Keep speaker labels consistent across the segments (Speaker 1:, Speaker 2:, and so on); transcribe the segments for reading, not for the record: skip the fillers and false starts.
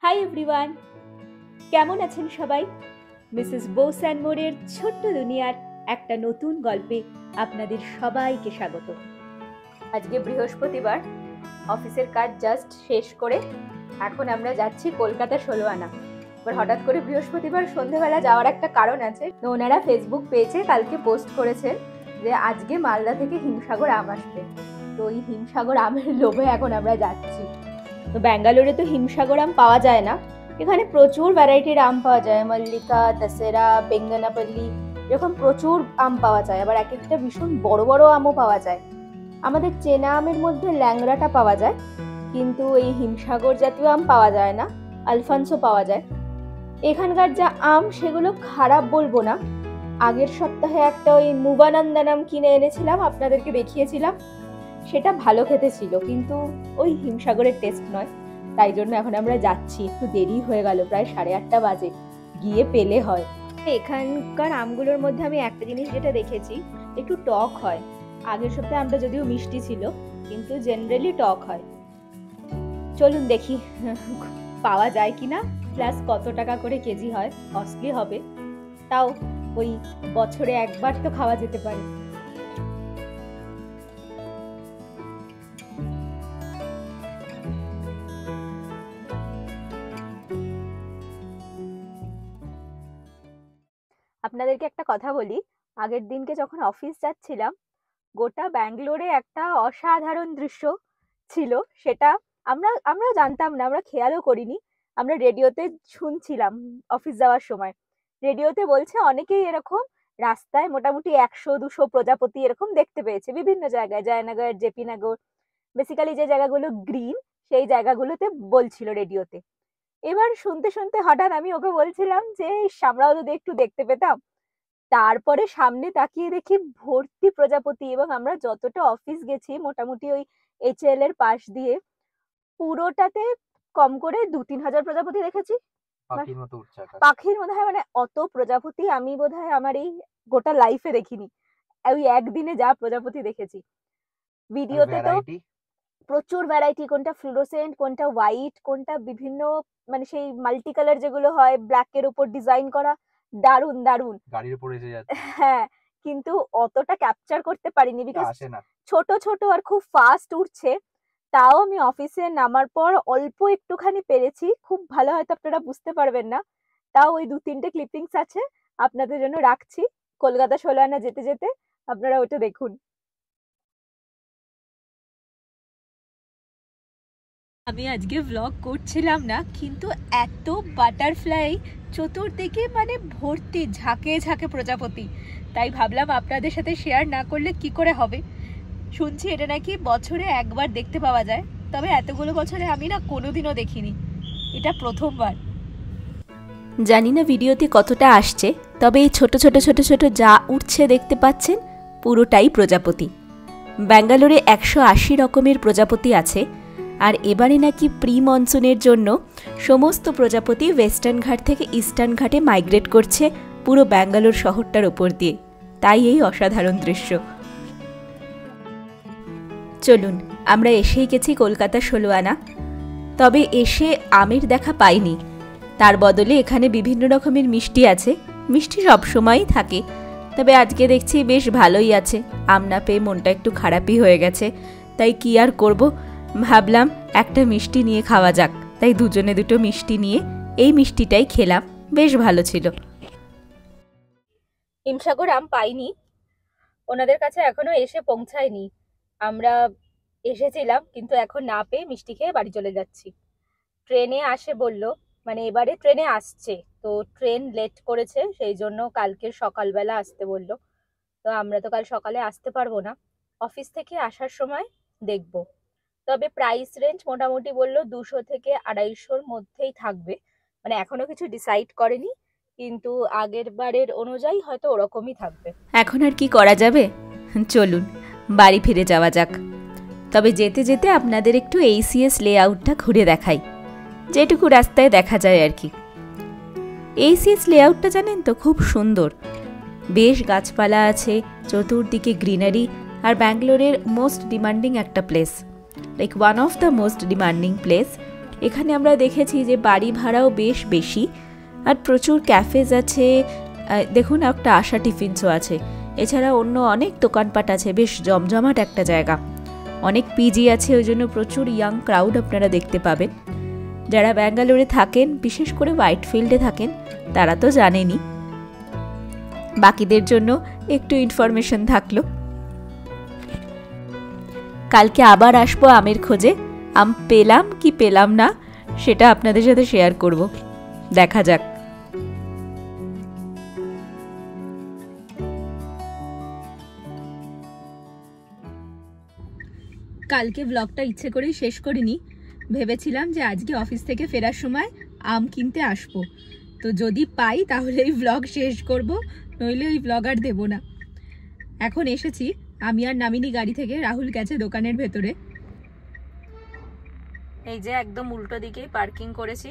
Speaker 1: Hi everyone, কেমন আছেন সবাই? মিসেস বোস অ্যান্ড মোরের ছোট্ট দুনিয়ার একটা নতুন গল্পে আপনাদের সবাইকে স্বাগত। আজকে বৃহস্পতিবার, অফিসের কাজ জাস্ট শেষ করে এখন আমরা যাচ্ছি কলকাতা 16 আনা। এবার হঠাৎ করে বৃহস্পতিবার সন্ধ্যেবেলা যাওয়ার একটা কারণ আছে। ওনারা ফেসবুক পেজে কালকে পোস্ট করেছেন যে আজকে মালদা থেকে হিমসাগর আম আসবে। তো ওই হিমসাগর আমের লোভে এখন আমরা যাচ্ছি। তো ব্যাঙ্গালোরে তো হিমসাগর আম পাওয়া যায় না, এখানে প্রচুর ভ্যারাইটির আম পাওয়া যায়, মল্লিকা, দশেরা, বেঙ্গনাপল্লি, এরকম প্রচুর আম পাওয়া যায়। আবার এক একটা ভীষণ বড় বড় আমও পাওয়া যায়। আমাদের চেনা আমের মধ্যে ল্যাংড়াটা পাওয়া যায়, কিন্তু এই হিমসাগর জাতীয় আম পাওয়া যায় না, আলফানসো পাওয়া যায়। এখানকার যা আম সেগুলো খারাপ বলবো না। আগের সপ্তাহে একটা ওই মুবানন্দানাম কিনে এনেছিলাম, আপনাদেরকে দেখিয়েছিলাম, সেটা ভালো খেতে ছিল, কিন্তু ওই হিমসাগরের টেস্ট নয়। তাই জন্য এখন আমরা যাচ্ছি, একটু দেরি হয়ে গেল, প্রায় 8:30 বাজে, গিয়ে পেলে হয়। এখানকার আমগুলোর মধ্যে আমি একটা জিনিস যেটা দেখেছি, একটু টক হয়। আগের সপ্তাহে আমটা যদিও মিষ্টি ছিল, কিন্তু জেনারেলি টক হয়। চলুন দেখি পাওয়া যায় কিনা, প্লাস কত টাকা করে কেজি হয়। কস্টলি হবে, তাও ওই বছরে একবার তো খাওয়া যেতে পারে। আপনাদেরকে একটা কথা বলি, আগের দিনকে যখন অফিস যাচ্ছিলাম, গোটা ব্যাঙ্গালোরে একটা অসাধারণ দৃশ্য ছিল। সেটা আমরাও জানতাম না, আমরা খেয়ালও করিনি। আমরা রেডিওতে শুনছিলাম অফিস যাওয়ার সময়, রেডিওতে বলছে অনেকেই এরকম রাস্তায় মোটামুটি 100-200 প্রজাপতি এরকম দেখতে পেয়েছে বিভিন্ন জায়গায়, জয়নগর, জেপি নগর, বেসিক্যালি যে জায়গাগুলো গ্রিন সেই জায়গাগুলোতে বলছিল রেডিওতে। এবার শুনতে শুনতে হঠাৎ আমি ওকে বলছিলাম যে আমরাও যদি একটু দেখতে পেতাম। তারপরে সামনে তাকিয়ে দেখি ভর্তি প্রজাপতি, এবং আমরা যতটা অফিস গেছি মোটামুটি ওই HL এর পাশ দিয়ে, পুরোটাতে কম করে 2-3 হাজার প্রজাপতি দেখেছি। পাখির মতো, হ্যাঁ, মানে অত প্রজাপতি আমি বোধহয় আমার এই গোটা লাইফে দেখিনি। ওই একদিনে যা প্রজাপতি দেখেছি। ভিডিওতে তো প্রচুর ভ্যারাইটি, কোনটা ফ্লুরোসেন্ট, কোনটা হোয়াইট, কোনটা বিভিন্ন, মানে সেই মাল্টি কালার যেগুলো হয় ব্ল্যাক এর উপর ডিজাইন করা, দারুন দারুন, গাড়ির উপর এসে যাচ্ছে। হ্যাঁ, কিন্তু অতটা ক্যাপচার করতে পারিনি, বিকজ ছোট ছোট আর খুব ফাস্ট উঠছে। তাও আমি অফিসে নামার পর অল্প একটুখানি পেরেছি, খুব ভালো হয়তো আপনারা বুঝতে পারবেন না। তাও ওই 2-3টে ক্লিপিংস আছে, আপনাদের জন্য রাখছি। কলকাতা 16 আনা যেতে যেতে আপনারা ওটা দেখুন। আমি আজকে ব্লগ করছিলাম না, কিন্তু এত বাটারফ্লাই চতুর্দিকে, মানে ভর্তি, ঝাঁকে ঝাঁকে প্রজাপতি। তাই ভাবলাম আপনাদের সাথে শেয়ার না করলে কি করে হবে। শুনছি এটা নাকি বছরে একবার দেখতে পাওয়া যায়, তবে এতগুলো বছরে আমি না কোনোদিনও দেখিনি, এটা প্রথমবার। জানি না ভিডিওতে কতটা আসছে, তবে এই ছোট ছোট ছোট ছোট যা উঠছে দেখতে পাচ্ছেন, পুরোটাই প্রজাপতি। ব্যাঙ্গালোরে 180 রকমের প্রজাপতি আছে, আর এবারে নাকি প্রি মনসুনের জন্য সমস্ত প্রজাপতি ওয়েস্টার্ন ঘাট থেকে ইস্টার্ন ঘাটে মাইগ্রেট করছে পুরো ব্যাঙ্গালোর শহরটার ওপর দিয়ে। তাই এই অসাধারণ দৃশ্য। চলুন, আমরা এসেই গেছি কলকাতা 16 আনা। তবে এসে আমের দেখা পাইনি, তার বদলে এখানে বিভিন্ন রকমের মিষ্টি আছে। মিষ্টি সবসময়ই থাকে, তবে আজকে দেখছি বেশ ভালোই আছে। আম না পেয়ে মনটা একটু খারাপই হয়ে গেছে, তাই কি আর করব, ভাবলাম একটা মিষ্টি নিয়ে খাওয়া যাক। তাই দুজনে দুটো মিষ্টি নিয়ে এই মিষ্টিটাই খেলাম, বেশ ভালো ছিল। হিমসাগর আম পাইনি, ওনাদের কাছে এখনো এসে পৌঁছায়নি। আমরা এসেছিলাম, কিন্তু এখন না পেয়ে মিষ্টি খেয়ে বাড়ি চলে যাচ্ছি। ট্রেনে আসে বলল, মানে এবারে ট্রেনে আসছে, তো ট্রেন লেট করেছে, সেই জন্য কালকে সকালবেলা আসতে বলল। তো আমরা তো কাল সকালে আসতে পারবো না, অফিস থেকে আসার সময় দেখব। তবে প্রাইস রেঞ্জ মোটামুটি বললো 200 থেকে 250-র মধ্যেই থাকবে, মানে এখনো কিছু ডিসাইড করেনি, কিন্তু আগের বারের অনুযায়ী হয়তো ওরকমই থাকবে। এখন আর কি করা যাবে, চলুন বাড়ি ফিরে যাওয়া যাক। তবে যেতে যেতে আপনাদের একটু ACS লেআউটটা ঘুরে দেখাই, যেটুকু রাস্তায় দেখা যায় আর কি। ACS লেআউটটা জানেন তো, খুব সুন্দর, বেশ গাছপালা আছে, চতুর্দিকে গ্রিনারি, আর ব্যাঙ্গালোরের মোস্ট ডিমান্ডিং একটা place, like one of the most demanding place. এখানে আমরা দেখেছি যে বাড়ি ভাড়াও বেশ বেশি, আর প্রচুর ক্যাফেজ আছে। দেখুন একটা আশা টিফিনসও আছে, এছাড়া অন্য অনেক দোকানপাট আছে, বেশ জমজমাট একটা জায়গা। অনেক পিজি আছে, ওই জন্য প্রচুর ইয়াং ক্রাউড আপনারা দেখতে পাবেন। যারা ব্যাঙ্গালোরে থাকেন, বিশেষ করে হোয়াইটফিল্ডে থাকেন, তারা তো জানেনই। বাকিদের জন্য একটু ইনফরমেশন থাকলো। কালকে আবার আসবো আমের খোঁজে। আম পেলাম কি পেলাম না সেটা আপনাদের সাথে শেয়ার করব, দেখা যাক। কালকে ব্লগটা ইচ্ছে করেই শেষ করিনি, ভেবেছিলাম যে আজকে অফিস থেকে ফেরার সময় আম কিনতে আসবো, তো যদি পাই তাহলে এই ব্লগ শেষ করব, নইলে ওই ব্লগ আর দেবো না। এখন এসেছি, আমি আর নামিনি গাড়ি থেকে, রাহুল গেছে দোকানের ভেতরে। এই যে একদম উল্টো দিকেই পার্কিং করেছি।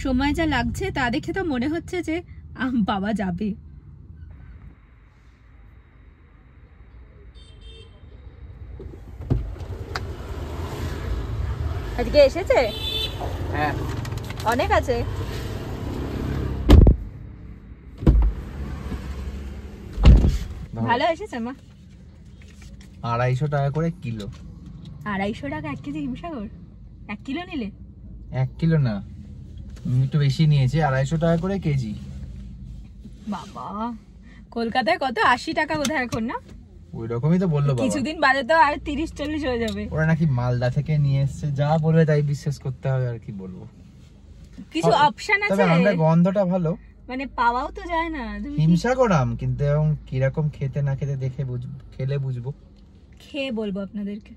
Speaker 1: সময় যা লাগছে তা দেখে তো মনে হচ্ছে যে আম পাওয়া যাবে। আজকে এসেছে?
Speaker 2: হ্যাঁ,
Speaker 1: অনেক আছে। ভালো এসেছে মা।
Speaker 2: 250 টাকা করে কিলো।
Speaker 1: 250 টাকা 1 কেজি হিমসাগর? 1 কিলো নিলে?
Speaker 2: 1 কিলো না, একটু বেশি নিয়েছি, 250 টাকা করে কেজি।
Speaker 1: বাবা, কলকাতায় কত 80 টাকা বোধহয় এখন, না?
Speaker 2: ওই রকমই তো বললো বাবা।
Speaker 1: কিছুদিন বাদে তো আর 30-40 হয়ে যাবে।
Speaker 2: ওরা নাকি মালদা থেকে নিয়ে এসেছে, যা বলবে তাই বিশ্বাস করতে হবে, আর কি বলবো।
Speaker 1: কিছু অপশন আছে,
Speaker 2: তবে আমরা গন্ধটা ভালো,
Speaker 1: মানে পাওয়াও তো যায় না।
Speaker 2: হিমসাগর আম, কিন্তু এখন কিরকম খেতে না খেতে দেখে বুঝবো, খেলে বুঝবো,
Speaker 1: খেয়ে বলবো আপনাদেরকে।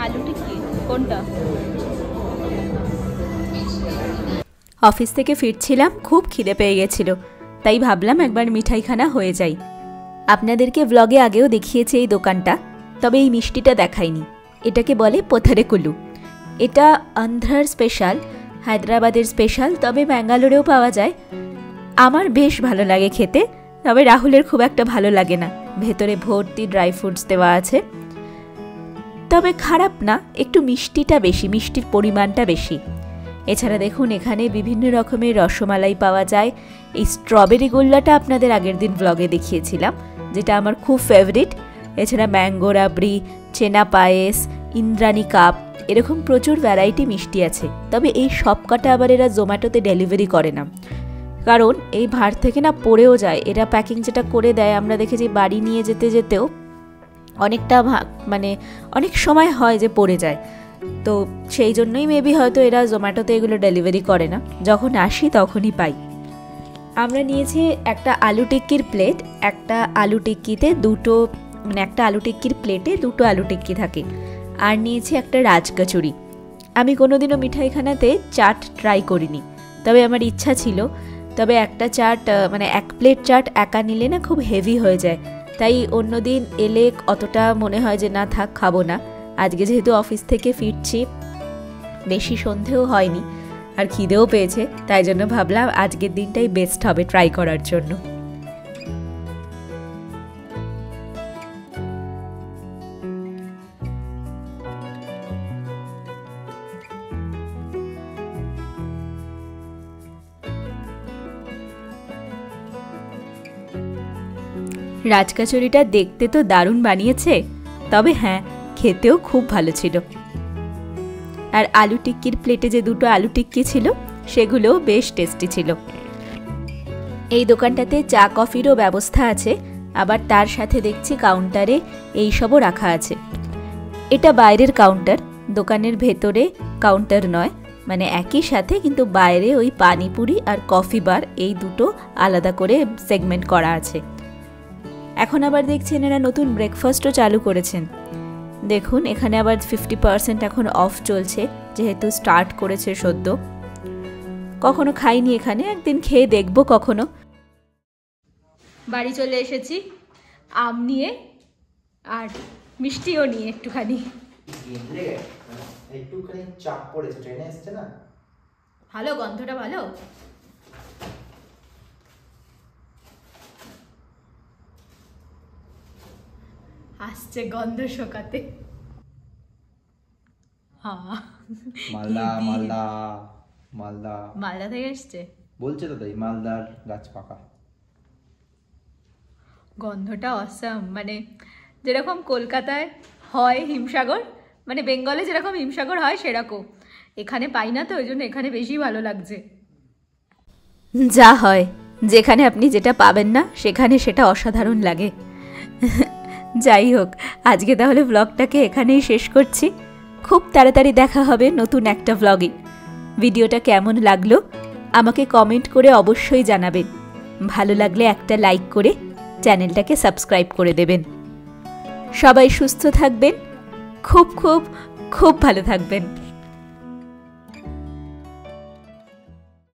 Speaker 1: আলু টিক্কি কোনটা? অফিস থেকে ফিরছিলাম, খুব খিদে পেয়ে গেছিল, তাই ভাবলাম একবার মিঠাইখানা হয়ে যাই। আপনাদেরকে ব্লগে আগেও দেখিয়েছি এই দোকানটা, তবে এই মিষ্টিটা দেখাইনি। এটাকে বলে পোথারেকুলু। এটা আন্ধ্রার স্পেশাল, হায়দ্রাবাদের স্পেশাল, তবে ব্যাঙ্গালোরেও পাওয়া যায়। আমার বেশ ভালো লাগে খেতে, তবে রাহুলের খুব একটা ভালো লাগে না। ভেতরে ভর্তি ড্রাই ফ্রুটস দেওয়া আছে, তবে খারাপ না, একটু মিষ্টিটা বেশি, মিষ্টির পরিমাণটা বেশি। এছাড়া দেখুন এখানে বিভিন্ন রকমের রসমালাই পাওয়া যায়। এই স্ট্রবেরি গোল্লাটা আপনাদের আগের দিন ব্লগে দেখিয়েছিলাম, যেটা আমার খুব ফেভারিট। এছাড়া ম্যাঙ্গো রাবড়ি, চেনা পায়েস, ইন্দ্রাণী কাপ, এরকম প্রচুর ভ্যারাইটি মিষ্টি আছে। তবে এই সব কটা আবার এরা জোম্যাটোতে ডেলিভারি করে না, কারণ এই ভাঁড় থেকে না পড়েও যায়। এরা প্যাকিং যেটা করে দেয়, আমরা দেখেছি বাড়ি নিয়ে যেতে যেতেও অনেকটা মানে অনেক সময় হয় যে পড়ে যায়, তো সেই জন্যই মেবি হয়তো এরা জোম্যাটোতে এগুলো ডেলিভারি করে না, যখন আসি তখনই পাই। আমরা নিয়েছি একটা আলু টিক্কির প্লেট, একটা আলু টিক্কিতে দুটো, মানে একটা আলু টিক্কির প্লেটে দুটো আলু টিক্কি থাকে, আর নিয়েছি একটা রাজকচুরি। আমি কোনোদিনও মিঠাইখানাতে চাট ট্রাই করিনি, তবে আমার ইচ্ছা ছিল। তবে একটা চাট, মানে 1 প্লেট চাট একা নিলে না খুব হেভি হয়ে যায়, তাই অন্যদিন এলে অতটা মনে হয় যে না থাক, খাবো না। আজকে যেহেতু অফিস থেকে ফিরছি, বেশি সন্ধেও হয়নি আর খিদেও পেয়েছে, তাই জন্য ভাবলাম আজকের দিনটাই বেস্ট হবে ট্রাই করার জন্য। রাজকচুরিটা দেখতে তো দারুণ বানিয়েছে, তবে হ্যাঁ খেতেও খুব ভালো ছিল। আর আলু টিক্কির প্লেটে যে দুটো আলু টিক্কি ছিল সেগুলোও বেশ টেস্টি ছিল। এই দোকানটাতে চা কফিরও ব্যবস্থা আছে, আবার তার সাথে দেখছি কাউন্টারে এইসবও রাখা আছে। এটা বাইরের কাউন্টার, দোকানের ভেতরে কাউন্টার নয়, মানে একই সাথে, কিন্তু বাইরে ওই পানিপুরি আর কফি বার এই দুটো আলাদা করে সেগমেন্ট করা আছে। এখন আবার দেখছেন এরা নতুন ব্রেকফাস্টও চালু করেছেন। দেখুন এখানে আবার 50% এখন অফ চলছে, যেহেতু স্টার্ট করেছে সদ্য। কখনো খাইনি এখানে, একদিন খেয়ে দেখবো কখনো। বাড়ি চলে এসেছি আম নিয়ে আর মিষ্টিও নিয়ে একটুখানি।
Speaker 2: একটুখানি চাপ পড়েছে, ট্রেনে এসছে না।
Speaker 1: ভালো গন্ধটা ভালো। আসছে গন্ধ শোকাতে। হ্যাঁ,
Speaker 2: মালদা মালদা মালদা
Speaker 1: মালদা থেকে এসছে,
Speaker 2: বলছে তো তাই, মালদার গাছ পাকা।
Speaker 1: গন্ধটা অসাম, মানে যেরকম কলকাতায় হয় হিমসাগর, মানে বেঙ্গলে যেরকম হিমসাগর হয় সেরকম। এখানে পাই না তো, ওই জন্য এখানে বেশি ভালো লাগছে। যা হয়, যেখানে আপনি যেটা পাবেন না সেখানে সেটা অসাধারণ লাগে। যাই হোক, আজকে তাহলে ব্লগটাকে এখানেই শেষ করছি। খুব তাড়াতাড়ি দেখা হবে নতুন একটা ব্লগে। ভিডিওটা কেমন লাগলো আমাকে কমেন্ট করে অবশ্যই জানাবেন। ভালো লাগলে একটা লাইক করে চ্যানেলটাকে সাবস্ক্রাইব করে দেবেন। সবাই সুস্থ থাকবেন, খুব খুব খুব ভালো থাকবেন।